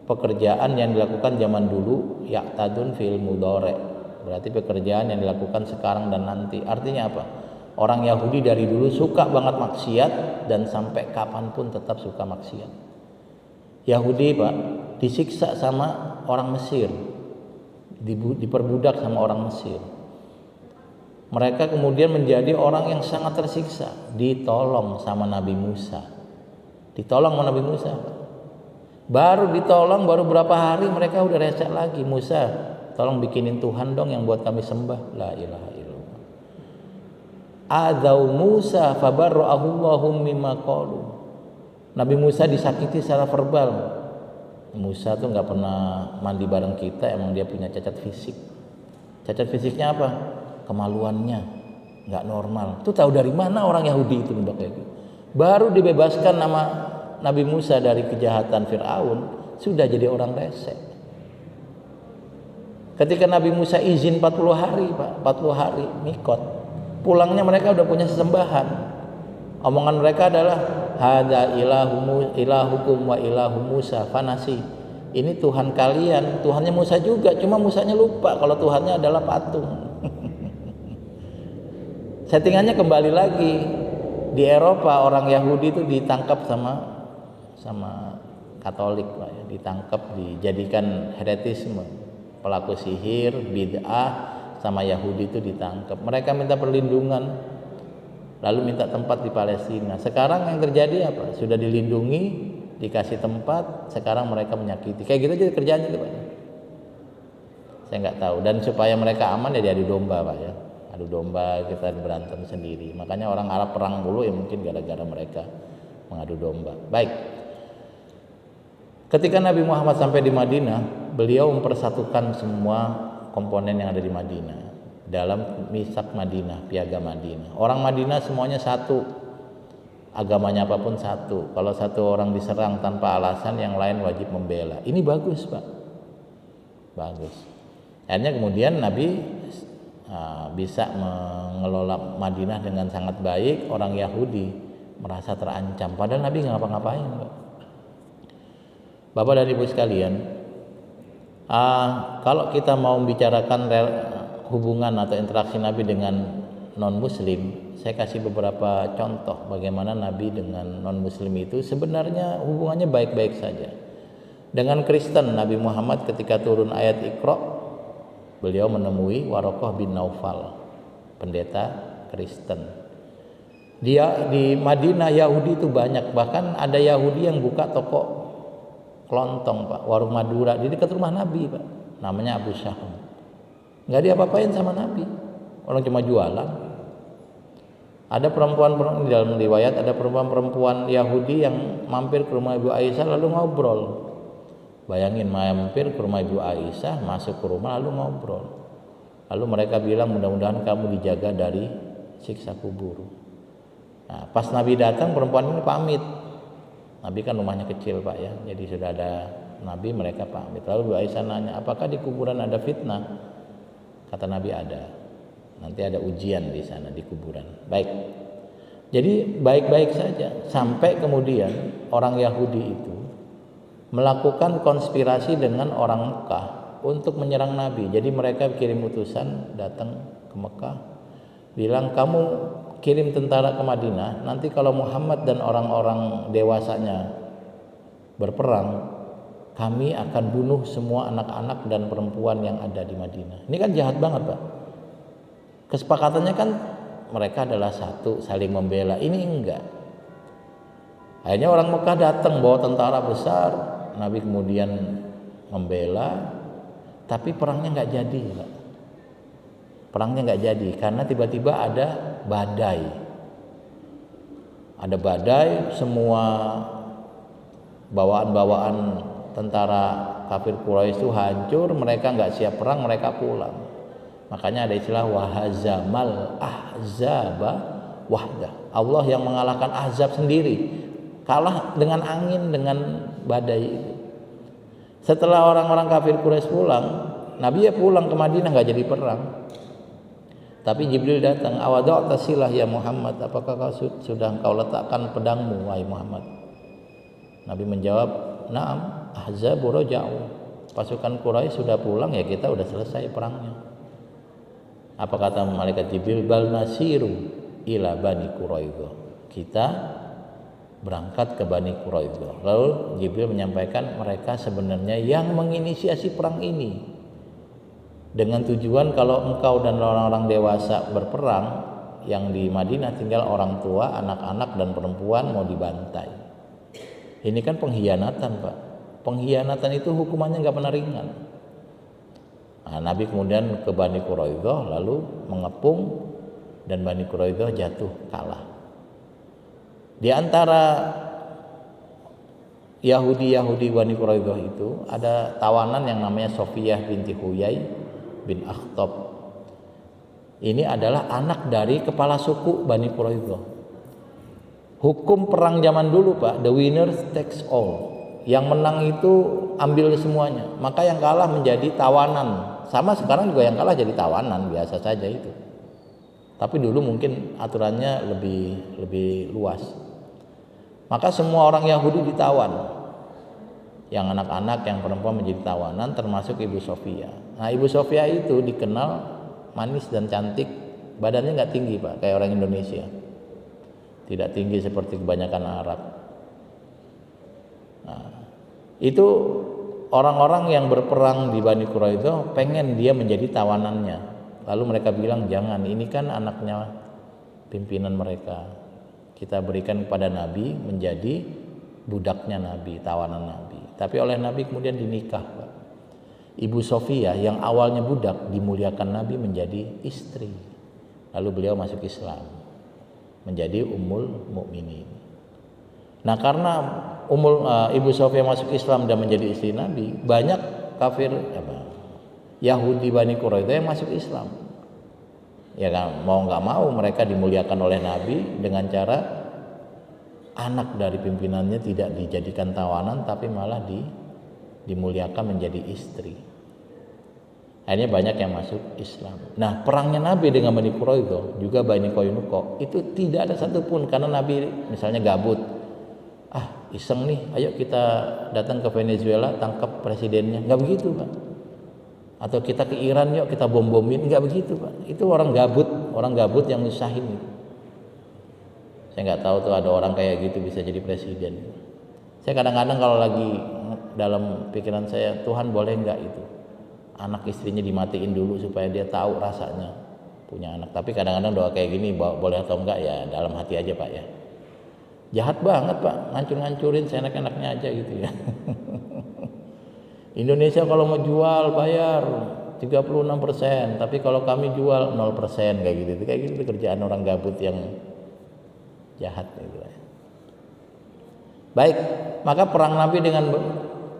pekerjaan yang dilakukan zaman dulu, ya'tadun fi'il mudhari, berarti pekerjaan yang dilakukan sekarang dan nanti. Artinya apa? Orang Yahudi dari dulu suka banget maksiat dan sampai kapanpun tetap suka maksiat. Yahudi Pak disiksa sama orang Mesir, diperbudak sama orang Mesir. Mereka kemudian menjadi orang yang sangat tersiksa, ditolong sama Nabi Musa. Ditolong sama Nabi Musa. Baru ditolong, baru berapa hari mereka udah resek lagi. Musa, tolong bikinin Tuhan dong yang buat kami sembah. La ilaha illallah. Adzau Musa fabarra'ahu Allahu mimma qalu. Nabi Musa disakiti secara verbal. Musa tuh nggak pernah mandi bareng kita, emang dia punya cacat fisik. Cacat fisiknya apa? Kemaluannya nggak normal. Tuh tahu dari mana orang Yahudi itu kayak gitu. Baru dibebaskan nama Nabi Musa dari kejahatan Fir'aun, sudah jadi orang resek. Ketika Nabi Musa izin 40 hari Pak, 40 hari mikot, pulangnya mereka udah punya sesembahan. Omongan mereka adalah hada ilahukum wa ilahu Musa fanasi. Ini Tuhan kalian, Tuhannya Musa juga, cuma Musanya lupa kalau Tuhannya adalah patung. Settingannya kembali lagi di Eropa, orang Yahudi itu ditangkap sama Katolik Pak ya, ditangkap, dijadikan heretisme, pelaku sihir, bid'ah, sama Yahudi itu ditangkap. Mereka minta perlindungan, lalu minta tempat di Palestina. Sekarang yang terjadi apa? Sudah dilindungi, dikasih tempat, sekarang mereka menyakiti. Kayak gitu aja kerjaannya Pak. Saya nggak tahu. Dan supaya mereka aman ya diadu domba Pak ya. Adu domba, kita berantem sendiri. Makanya orang Arab perang dulu ya mungkin gara-gara mereka mengadu domba. Baik. Ketika Nabi Muhammad sampai di Madinah, beliau mempersatukan semua komponen yang ada di Madinah dalam misak Madinah, piagam Madinah. Orang Madinah semuanya satu, agamanya apapun satu. Kalau satu orang diserang tanpa alasan, yang lain wajib membela. Ini bagus Pak, bagus. Akhirnya kemudian Nabi bisa mengelola Madinah dengan sangat baik. Orang Yahudi merasa terancam, padahal Nabi nggak ngapa-ngapain Pak. Bapak dan Ibu sekalian, kalau kita mau membicarakan hubungan atau interaksi Nabi dengan non-Muslim, saya kasih beberapa contoh bagaimana Nabi dengan non-Muslim itu sebenarnya hubungannya baik-baik saja. Dengan Kristen, Nabi Muhammad ketika turun ayat Iqra, beliau menemui Waraqah bin Naufal, pendeta Kristen. Dia di Madinah Yahudi itu banyak, bahkan ada Yahudi yang buka toko kelontong Pak, warung Madura di dekat rumah Nabi Pak, namanya Abu Syaham. Nggak diapa-apain sama Nabi, orang cuma jualan. Ada perempuan di dalam riwayat, ada perempuan Yahudi yang mampir ke rumah Ibu Aisyah lalu ngobrol. Bayangin mampir ke rumah Ibu Aisyah, masuk ke rumah lalu ngobrol. Lalu mereka bilang mudah-mudahan kamu dijaga dari siksa kubur. Nah, pas Nabi datang perempuan ini pamit. Nabi kan rumahnya kecil Pak ya, jadi sudah ada Nabi, mereka pamit. Lalu Ibu Aisyah nanya, apakah di kuburan ada fitnah? Kata Nabi ada. Nanti ada ujian di sana di kuburan. Baik. Jadi baik-baik saja sampai kemudian orang Yahudi itu melakukan konspirasi dengan orang Mekah untuk menyerang Nabi. Jadi mereka kirim utusan datang ke Mekah, bilang kamu kirim tentara ke Madinah, nanti kalau Muhammad dan orang-orang dewasanya berperang, kami akan bunuh semua anak-anak dan perempuan yang ada di Madinah. Ini kan jahat banget Pak. Kesepakatannya kan mereka adalah satu, saling membela. Ini enggak. Akhirnya orang Mekah datang bawa tentara besar, Nabi kemudian membela, tapi perangnya nggak jadi Pak. Perangnya nggak jadi karena tiba-tiba ada badai. Ada badai, semua bawaan-bawaan tentara kafir Quraisy itu hancur, mereka nggak siap perang, mereka pulang. Makanya ada istilah wahazamal ahzaba wahda. Allah yang mengalahkan Ahzab sendiri. kalah dengan angin, dengan badai itu. Setelah orang-orang kafir Quraisy pulang, Nabi ya pulang ke Madinah, nggak jadi perang. Tapi Jibril datang, awada'ta silah ya Muhammad, apakah sudah engkau letakkan pedangmu wahai Muhammad? Nabi menjawab, na'am, ahzabu raja'u. Pasukan Quraisy sudah pulang, ya kita udah selesai perangnya. Apa kata malaikat Jibril? Bal nasiru ila Bani Quraidah. Kita berangkat ke Bani Quraidah. Lalu Jibril menyampaikan mereka sebenarnya yang menginisiasi perang ini, dengan tujuan kalau engkau dan orang-orang dewasa berperang, yang di Madinah tinggal orang tua, anak-anak dan perempuan mau dibantai. Ini kan pengkhianatan, Pak. Pengkhianatan itu hukumannya nggak pernah ringan. Nah, Nabi kemudian ke Bani Quraidah lalu mengepung, dan Bani Quraidah jatuh kalah. Di antara Yahudi Bani Quraidah itu ada tawanan yang namanya Sofiyah binti Huyai bin Akhtab. Ini adalah anak dari kepala suku Bani Quraidah. Hukum perang zaman dulu, Pak, the winner takes all. Yang menang itu ambil semuanya. Maka yang kalah menjadi tawanan. Sama sekarang juga yang kalah jadi tawanan, biasa saja itu. Tapi dulu mungkin aturannya lebih luas. Maka semua orang Yahudi ditawan. Yang anak-anak, yang perempuan menjadi tawanan, termasuk Ibu Sofia. Nah, Ibu Sofia itu dikenal manis dan cantik, badannya nggak tinggi, Pak, kayak orang Indonesia. Tidak tinggi seperti kebanyakan Arab. Nah, itu orang-orang yang berperang di Bani Quraidah pengen dia menjadi tawanannya. Lalu mereka bilang, jangan, ini kan anaknya pimpinan mereka. Kita berikan kepada Nabi menjadi budaknya Nabi, tawanan Nabi. Tapi oleh Nabi kemudian dinikah, Pak. Ibu Sofia yang awalnya budak dimuliakan Nabi menjadi istri. Lalu beliau masuk Islam, menjadi Ummul Mukminin. Nah, karena Ibu Sofia masuk Islam dan menjadi istri Nabi, banyak kafir Yahudi Bani Quraidah yang masuk Islam. Ya kan, mau nggak mau mereka dimuliakan oleh Nabi dengan cara anak dari pimpinannya tidak dijadikan tawanan, tapi malah dimuliakan menjadi istri. Akhirnya banyak yang masuk Islam. Nah, perangnya Nabi dengan Bani Quraidah, juga Bani Qainuqa, itu tidak ada satupun, karena Nabi misalnya gabut, iseng nih, ayo kita datang ke Venezuela, tangkap presidennya. Nggak begitu, Pak. Atau kita ke Iran, yuk kita bom-bomin. Nggak begitu, Pak. Itu orang gabut yang nyusahin. Saya nggak tahu tuh ada orang kayak gitu bisa jadi presiden. Saya kadang-kadang kalau lagi dalam pikiran saya, Tuhan boleh nggak itu anak istrinya dimatiin dulu supaya dia tahu rasanya punya anak. Tapi kadang-kadang doa kayak gini, boleh atau enggak ya dalam hati aja, Pak, ya. Jahat banget, Pak, ngancur-ngancurin seenak-enaknya aja gitu ya. Indonesia kalau mau jual bayar 36%, tapi kalau kami jual 0% kayak gitu. Kayak gitu kerjaan orang gabut yang jahat gitu ya. Baik, maka perang Nabi dengan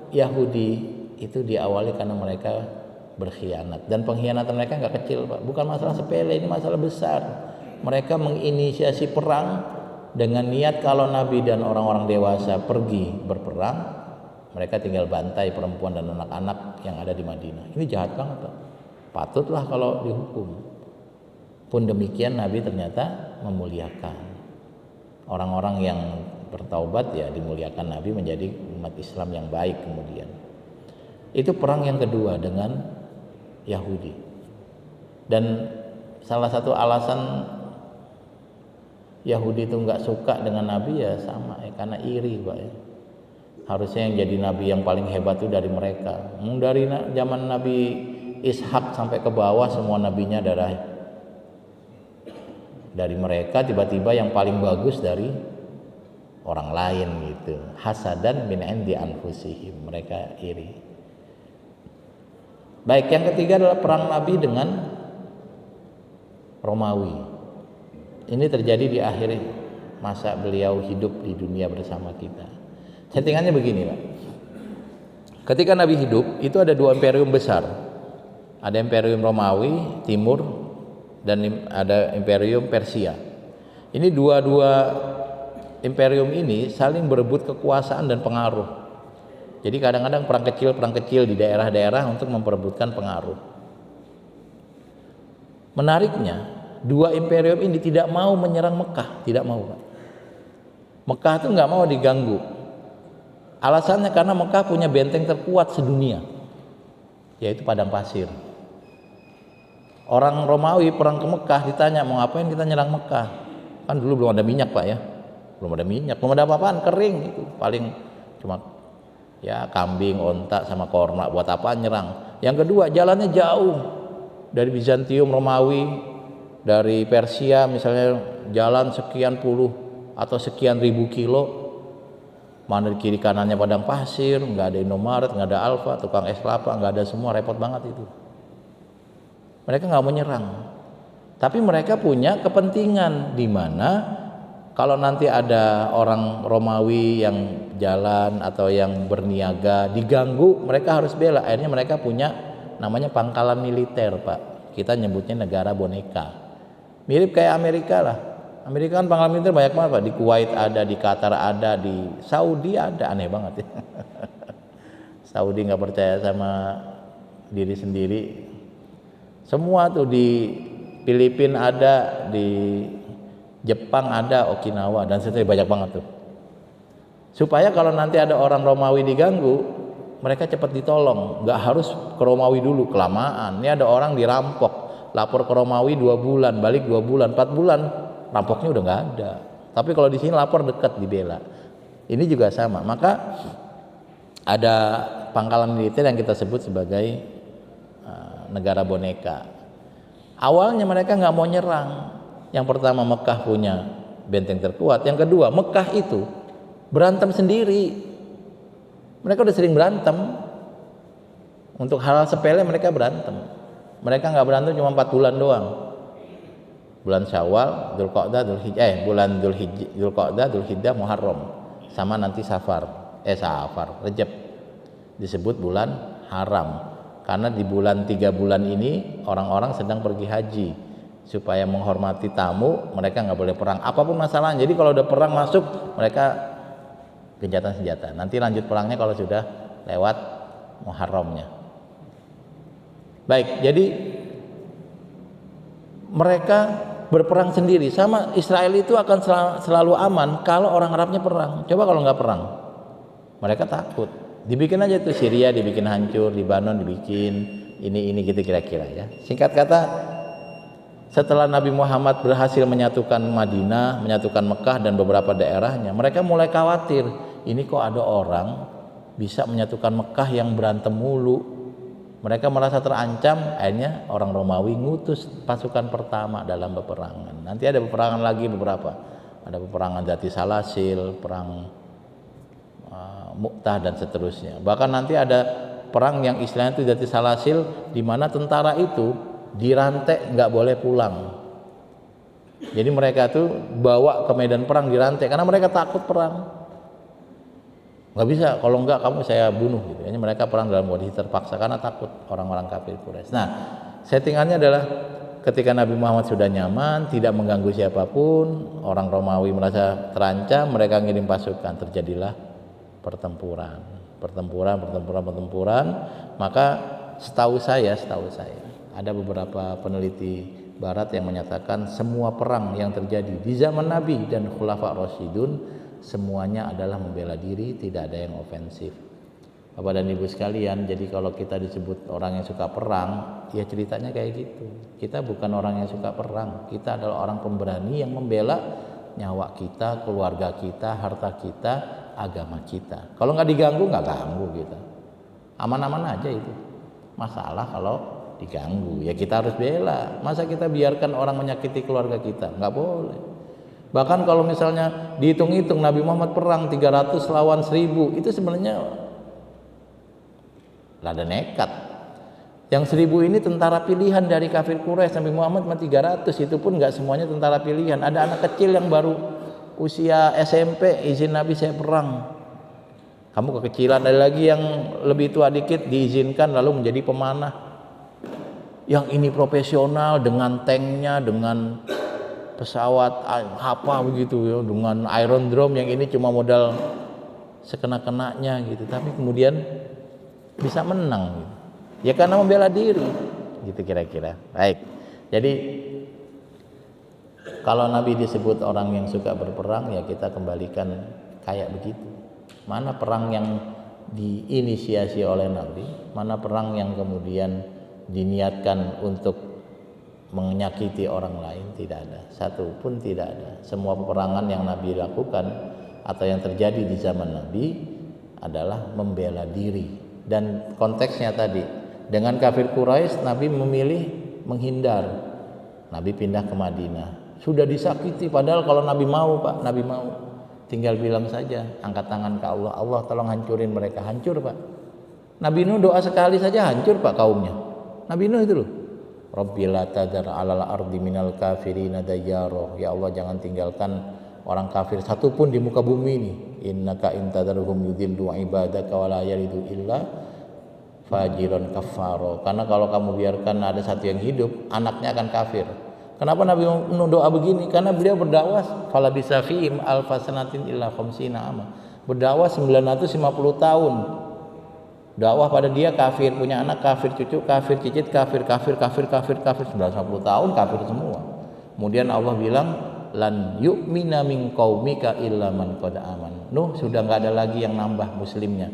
Yahudi itu diawali karena mereka berkhianat, dan pengkhianatan mereka nggak kecil, Pak. Bukan masalah sepele, ini masalah besar. Mereka menginisiasi perang dengan niat kalau Nabi dan orang-orang dewasa pergi berperang, mereka tinggal bantai perempuan dan anak-anak yang ada di Madinah. Ini jahat banget, Pak. Patutlah kalau dihukum. Pun demikian Nabi ternyata memuliakan orang-orang yang bertaubat, ya dimuliakan Nabi menjadi umat Islam yang baik kemudian. Itu perang yang kedua dengan Yahudi. Dan salah satu alasan Yahudi itu nggak suka dengan Nabi ya sama ya, karena iri, Pak, ya. Harusnya yang jadi nabi yang paling hebat itu dari mereka. Dari zaman Nabi Ishak sampai ke bawah semua nabinya dari mereka, tiba-tiba yang paling bagus dari orang lain gitu. Hasadan min indi anfusihim, mereka iri. Baik, yang ketiga adalah perang Nabi dengan Romawi. Ini terjadi di akhir masa beliau hidup di dunia bersama kita. Settingannya begini, Pak. Ketika Nabi hidup, itu ada dua imperium besar. Ada imperium Romawi timur dan ada imperium Persia. Ini dua-dua imperium ini saling berebut kekuasaan dan pengaruh. Jadi kadang-kadang perang kecil di daerah-daerah untuk memperebutkan pengaruh. Menariknya, dua imperium ini tidak mau menyerang Mekah, tidak mau, Pak. Mekah itu nggak mau diganggu. Alasannya karena Mekah punya benteng terkuat sedunia, yaitu padang pasir. Orang Romawi perang ke Mekah ditanya mau ngapain kita nyerang Mekah? Kan dulu belum ada minyak, Pak, ya. Belum ada minyak, belum ada apa-apaan, kering itu. Paling cuma ya kambing, onta sama korma, buat apaan nyerang? Yang kedua, jalannya jauh. Dari Bizantium, Romawi, dari Persia misalnya jalan sekian puluh atau sekian ribu kilo. Mana di kiri kanannya padang pasir, nggak ada Indomaret, nggak ada Alfa, tukang es kelapa, nggak ada semua, repot banget itu. Mereka nggak mau nyerang, tapi mereka punya kepentingan di mana kalau nanti ada orang Romawi yang jalan atau yang berniaga diganggu, mereka harus bela. Akhirnya mereka punya namanya pangkalan militer, Pak. Kita nyebutnya negara boneka. Mirip kayak Amerika lah. Amerika kan pangkalan militer banyak banget, Pak. Di Kuwait ada, di Qatar ada, di Saudi ada. Aneh banget ya. Saudi nggak percaya sama diri sendiri. Semua tuh di Filipina ada, di Jepang ada, Okinawa dan seterusnya, banyak banget tuh. Supaya kalau nanti ada orang Romawi diganggu, mereka cepat ditolong, nggak harus ke Romawi dulu, kelamaan. Ini ada orang dirampok, lapor ke Romawi 2 bulan, balik 2 bulan, 4 bulan, rampoknya udah nggak ada. Tapi kalau di sini lapor dekat, dibela. Ini juga sama. Maka ada pangkalan militer yang kita sebut sebagai negara boneka. Awalnya mereka nggak mau nyerang. Yang pertama, Mekah punya benteng terkuat. Yang kedua, Mekah itu berantem sendiri. Mereka udah sering berantem. Untuk hal-hal sepele mereka berantem. Mereka nggak berantem cuma 4 bulan doang. Bulan Syawal, Dzulqa'dah, Dzulhijjah, bulan Dzulqa'dah, Dzulhijjah, Muharram, sama nanti Safar, Rejab, disebut bulan haram. Karena di bulan 3 bulan ini orang-orang sedang pergi haji. Supaya menghormati tamu, mereka nggak boleh perang. Apapun masalahnya. Jadi kalau udah perang masuk, mereka gencatan senjata. Nanti lanjut perangnya kalau sudah lewat Muharramnya. Baik, jadi mereka berperang sendiri. Sama Israel itu akan selalu aman kalau orang Arabnya perang. Coba kalau nggak perang, mereka takut. Dibikin aja tuh Syria, dibikin hancur, Lebanon dibikin ini gitu kira-kira ya. Singkat kata, setelah Nabi Muhammad berhasil menyatukan Madinah, menyatukan Mekah dan beberapa daerahnya, mereka mulai khawatir. Ini kok ada orang bisa menyatukan Mekah yang berantem mulu. Mereka merasa terancam. Akhirnya orang Romawi ngutus pasukan pertama dalam peperangan. Nanti ada peperangan lagi beberapa. Ada peperangan Zati Salasil, perang Mu'tah dan seterusnya. Bahkan nanti ada perang yang istilahnya itu Zati Salasil, di mana tentara itu dirantai, nggak boleh pulang. Jadi mereka tuh bawa ke medan perang dirantai karena mereka takut perang. Nggak bisa, kalau enggak kamu saya bunuh gitu. Jadi mereka perang dalam kondisi terpaksa karena takut orang-orang kafir Quraisy. Nah, settingannya adalah ketika Nabi Muhammad sudah nyaman, tidak mengganggu siapapun, orang Romawi merasa terancam, mereka ngirim pasukan, terjadilah pertempuran. Maka setahu saya ada beberapa peneliti barat yang menyatakan semua perang yang terjadi di zaman Nabi dan Khulafa Rasyidun semuanya adalah membela diri, tidak ada yang ofensif. Bapak dan Ibu sekalian, jadi kalau kita disebut orang yang suka perang, ya ceritanya kayak gitu. Kita bukan orang yang suka perang, kita adalah orang pemberani yang membela nyawa kita, keluarga kita, harta kita, agama kita. Kalau nggak diganggu, nggak ganggu kita. Aman-aman aja itu. Masalah kalau diganggu, ya kita harus bela. Masa kita biarkan orang menyakiti keluarga kita? Nggak boleh. Bahkan kalau misalnya dihitung-hitung Nabi Muhammad perang 300 lawan 1000, itu sebenarnya rada nekat. Yang 1000 ini tentara pilihan dari kafir Quraisy. Nabi Muhammad 300, itu pun nggak semuanya tentara pilihan. Ada anak kecil yang baru usia SMP, izin Nabi saya perang. Kamu kekecilan. Ada lagi yang lebih tua dikit diizinkan lalu menjadi pemanah. Yang ini profesional dengan tanknya, dengan pesawat apa begitu ya, dengan Iron Dome yang ini cuma modal sekena-kenanya gitu, tapi kemudian bisa menang gitu. Ya karena membela diri gitu kira-kira. Baik. Jadi kalau Nabi disebut orang yang suka berperang, ya kita kembalikan kayak begitu. Mana perang yang diinisiasi oleh Nabi, mana perang yang kemudian diniatkan untuk menyakiti orang lain, tidak ada. Satu pun tidak ada. Semua peperangan yang Nabi lakukan atau yang terjadi di zaman Nabi adalah membela diri. Dan konteksnya tadi, dengan kafir Quraisy Nabi memilih menghindar. Nabi pindah ke Madinah. Sudah disakiti, padahal kalau Nabi mau Pak, Nabi mau. Tinggal bilang saja, angkat tangan ke Allah, Allah tolong hancurin mereka. Hancur Pak. Nabi Nuh doa sekali saja hancur Pak kaumnya. Nabi Nuh itu loh. Rabbi la tadar alal ardi minal kafirina dayyara. Ya Allah jangan tinggalkan orang kafir satupun di muka bumi ini. Innaka intadarhum yudillu ibadaka wa la yalidu illa fajiran kafaro. Karena kalau kamu biarkan ada satu yang hidup, anaknya akan kafir. Kenapa Nabi Nuh doa begini? Karena beliau berdakwah fala bisafihim alfasanatin illa khamsina ama. Berdakwah 950 tahun. Dakwah pada dia kafir, punya anak kafir, cucu kafir, cicit kafir, 950 tahun kafir semua. Kemudian Allah bilang lan yu'mina min qaumika illa man qad aman. Nuh sudah enggak ada lagi yang nambah muslimnya.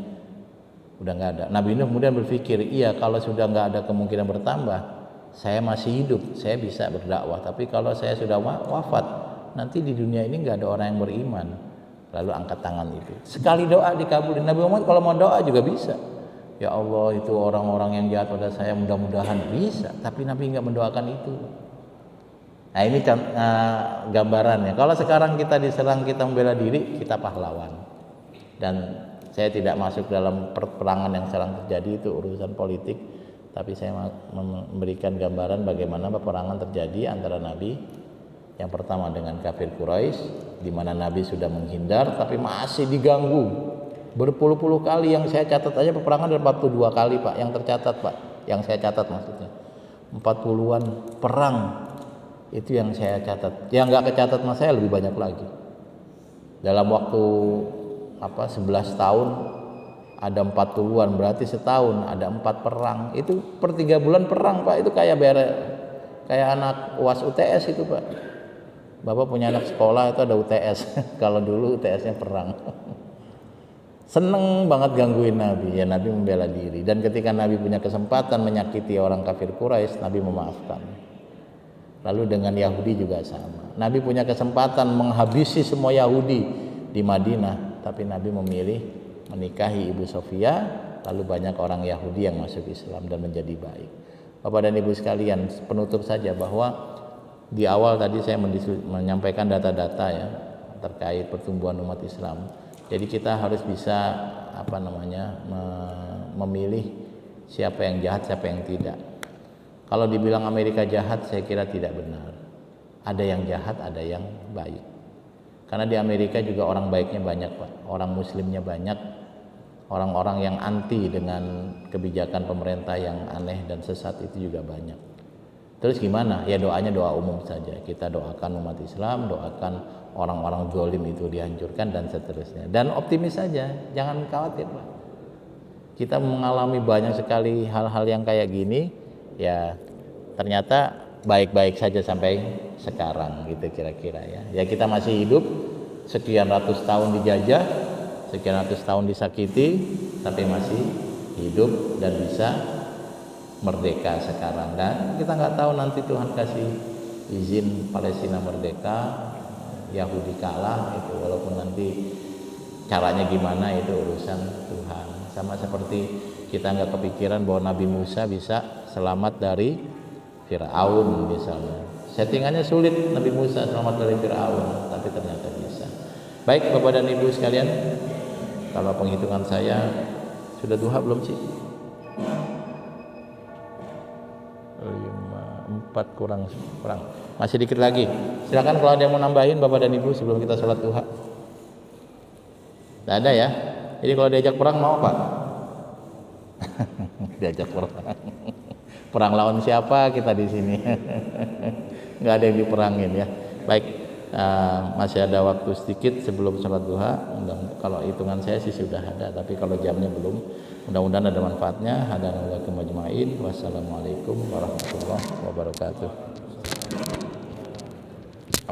Udah enggak ada. Nabi Nuh kemudian berpikir, iya kalau sudah enggak ada kemungkinan bertambah, saya masih hidup, saya bisa berdakwah. Tapi kalau saya sudah wafat, nanti di dunia ini enggak ada orang yang beriman. Lalu angkat tangan itu. Sekali doa dikabulin. Nabi Muhammad kalau mau doa juga bisa. Ya Allah itu orang-orang yang jahat pada saya mudah-mudahan bisa. Tapi Nabi enggak mendoakan itu. Nah ini gambarannya. Kalau sekarang kita diserang, kita membela diri, kita pahlawan. Dan saya tidak masuk dalam peperangan yang sekarang terjadi, itu urusan politik. Tapi saya memberikan gambaran bagaimana peperangan terjadi antara Nabi. Yang pertama dengan kafir Quraisy, di mana Nabi sudah menghindar, tapi masih diganggu. Berpuluh-puluh kali, yang saya catat aja peperangan ada 42 kali Pak, yang tercatat Pak. Yang saya catat maksudnya. 40-an perang. Itu yang saya catat. Yang enggak kecatat mas saya lebih banyak lagi. Dalam waktu 11 tahun ada 40-an, berarti setahun ada 4 perang. Itu per 3 bulan perang Pak. Itu kayak anak UAS UTS itu Pak. Bapak punya anak sekolah itu ada UTS. Kalau dulu UTS-nya perang. Seneng banget gangguin Nabi. Ya Nabi membela diri. Dan ketika Nabi punya kesempatan menyakiti orang kafir Quraisy, Nabi memaafkan. Lalu dengan Yahudi juga sama. Nabi punya kesempatan menghabisi semua Yahudi di Madinah, tapi Nabi memilih menikahi Ibu Sofia. Lalu banyak orang Yahudi yang masuk Islam dan menjadi baik. Bapak dan Ibu sekalian, penutup saja bahwa di awal tadi saya menyampaikan data-data ya terkait pertumbuhan umat Islam. Jadi kita harus bisa memilih siapa yang jahat, siapa yang tidak. Kalau dibilang Amerika jahat, saya kira tidak benar. Ada yang jahat, ada yang baik. Karena di Amerika juga orang baiknya banyak Pak, orang muslimnya banyak, orang-orang yang anti dengan kebijakan pemerintah yang aneh dan sesat itu juga banyak. Terus gimana? Ya doanya doa umum saja. Kita doakan umat Islam, doakan orang-orang zalim itu dihancurkan dan seterusnya. Dan optimis saja, jangan khawatir Pak. Kita mengalami banyak sekali hal-hal yang kayak gini, ya ternyata baik-baik saja sampai sekarang gitu kira-kira ya. Ya kita masih hidup, sekian ratus tahun dijajah, sekian ratus tahun disakiti, tapi masih hidup dan bisa merdeka sekarang. Dan kita nggak tahu nanti Tuhan kasih izin Palestina merdeka, Yahudi kalah, itu walaupun nanti caranya gimana itu urusan Tuhan. Sama seperti kita nggak kepikiran bahwa Nabi Musa bisa selamat dari Fir'aun misalnya. Settingannya sulit Nabi Musa selamat dari Fir'aun, tapi ternyata bisa. Baik Bapak dan Ibu sekalian, kalau penghitungan saya sudah duha belum sih? 4 kurang. Masih dikit lagi. Silakan kalau ada yang mau nambahin Bapak dan Ibu sebelum kita sholat duha. Tidak ada ya? Jadi kalau diajak perang mau Pak? Diajak perang. Perang lawan siapa kita di sini? Nggak ada yang diperangin ya. Baik, masih ada waktu sedikit sebelum sholat duha. Kalau hitungan saya sih sudah ada, tapi kalau jamnya belum. Mudah-mudahan ada manfaatnya. Hadakallahu majma'in. Wassalamualaikum warahmatullahi wabarakatuh.